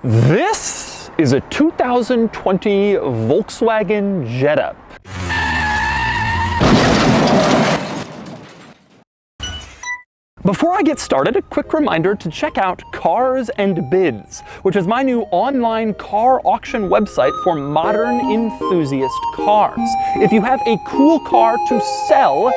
This is a 2020 Volkswagen Jetta. Before I get started, a quick reminder to check out Cars and Bids, which is my new online car auction website for modern enthusiast cars. If you have a cool car to sell,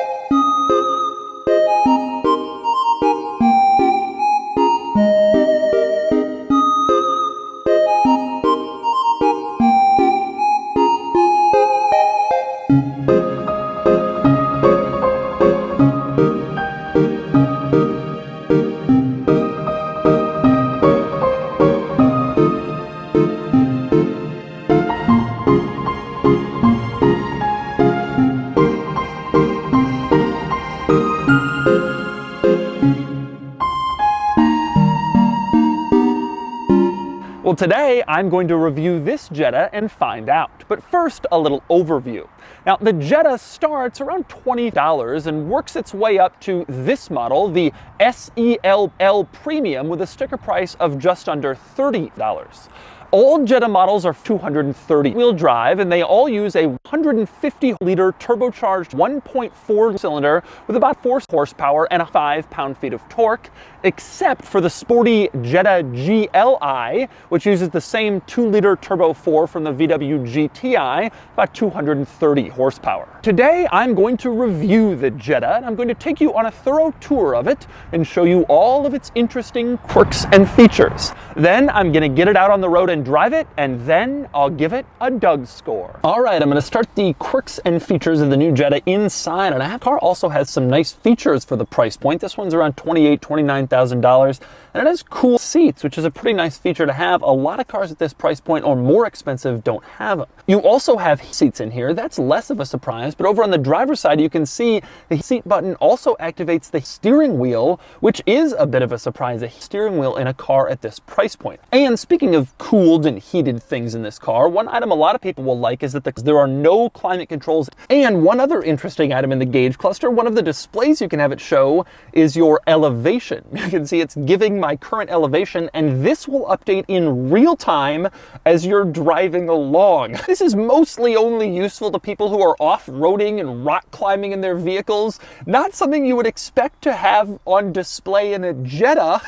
well, today I'm going to review this Jetta and find out. But first, a little overview. Now, the Jetta starts around $20 and works its way up to this model, the SELL Premium, with a sticker price of just under $30. All Jetta models are 230-wheel drive, and they all use a 150-liter turbocharged 1.4 cylinder with about 4 horsepower and 5 pound-feet of torque, except for the sporty Jetta GLI, which uses the same 2-liter Turbo 4 from the VW GTI, about 230 horsepower. Today, I'm going to review the Jetta, and I'm going to take you on a thorough tour of it and show you all of its interesting quirks and features. Then, I'm going to get it out on the road and drive it, and then I'll give it a Doug score. All right, I'm going to start the quirks and features of the new Jetta inside, and the car also has some nice features for the price point. This one's around $29,000, and it has cool seats, which is a pretty nice feature to have. A lot of cars at this price point or more expensive don't have them. You also have seats in here. That's less of a surprise, but over on the driver's side, you can see the seat button also activates the steering wheel, which is a bit of a surprise, a steering wheel in a car at this price point. And speaking of cooled and heated things in this car, one item a lot of people will like is that there are no climate controls. And one other interesting item in the gauge cluster, one of the displays you can have it show is your elevation. You can see it's giving my current elevation, and this will update in real time as you're driving along. This is mostly only useful to people who are off-roading and rock climbing in their vehicles. Not something you would expect to have on display in a Jetta,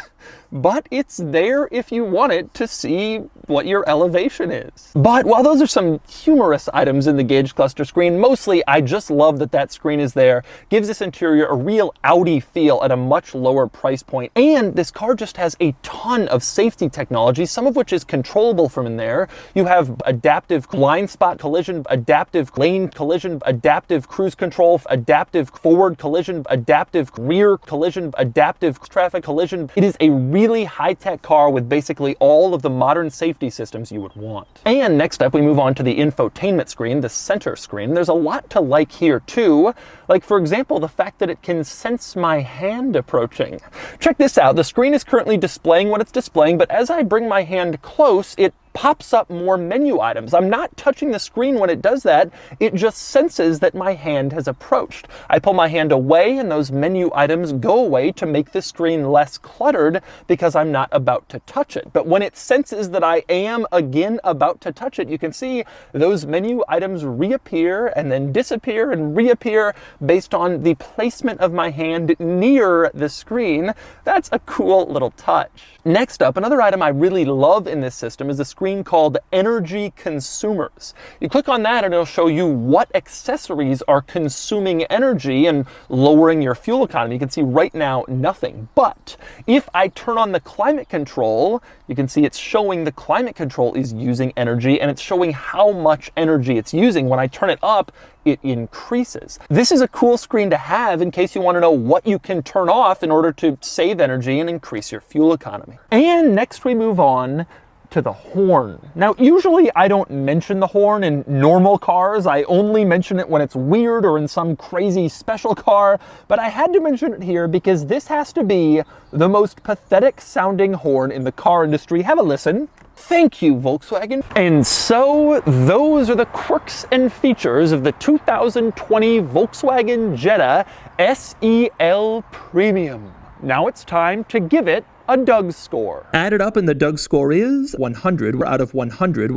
but it's there if you want it to see what your elevation is. But while those are some humorous items in the gauge cluster screen, mostly I just love that that screen is there. Gives this interior a real Audi feel at a much lower price point. And this car just has a ton of safety technology, some of which is controllable from in there. You have adaptive blind spot collision, adaptive lane collision, adaptive cruise control, adaptive forward collision, adaptive rear collision, adaptive traffic collision. It is a really high-tech car with basically all of the modern safety systems you would want. And next up, we move on to the infotainment screen, the center screen. There's a lot to like here too. Like, for example, the fact that it can sense my hand approaching. Check this out. The screen is currently displaying what it's displaying, but as I bring my hand close, it pops up more menu items. I'm not touching the screen when it does that. It just senses that my hand has approached. I pull my hand away and those menu items go away to make the screen less cluttered because I'm not about to touch it. But when it senses that I am again about to touch it, you can see those menu items reappear and then disappear and reappear based on the placement of my hand near the screen. That's a cool little touch. Next up, another item I really love in this system is the screen called Energy Consumers. You click on that and it'll show you what accessories are consuming energy and lowering your fuel economy. You can see right now nothing. But if I turn on the climate control, you can see it's showing the climate control is using energy, and it's showing how much energy it's using. When I turn it up, it increases. This is a cool screen to have in case you want to know what you can turn off in order to save energy and increase your fuel economy. And next we move on to the horn. Now, usually I don't mention the horn in normal cars. I only mention it when it's weird or in some crazy special car, but I had to mention it here because this has to be the most pathetic sounding horn in the car industry. Have a listen. Thank you, Volkswagen. And so those are the quirks and features of the 2020 Volkswagen Jetta SEL Premium. Now it's time to give it a Doug score. Added up, and the Doug score is 100 out of 100.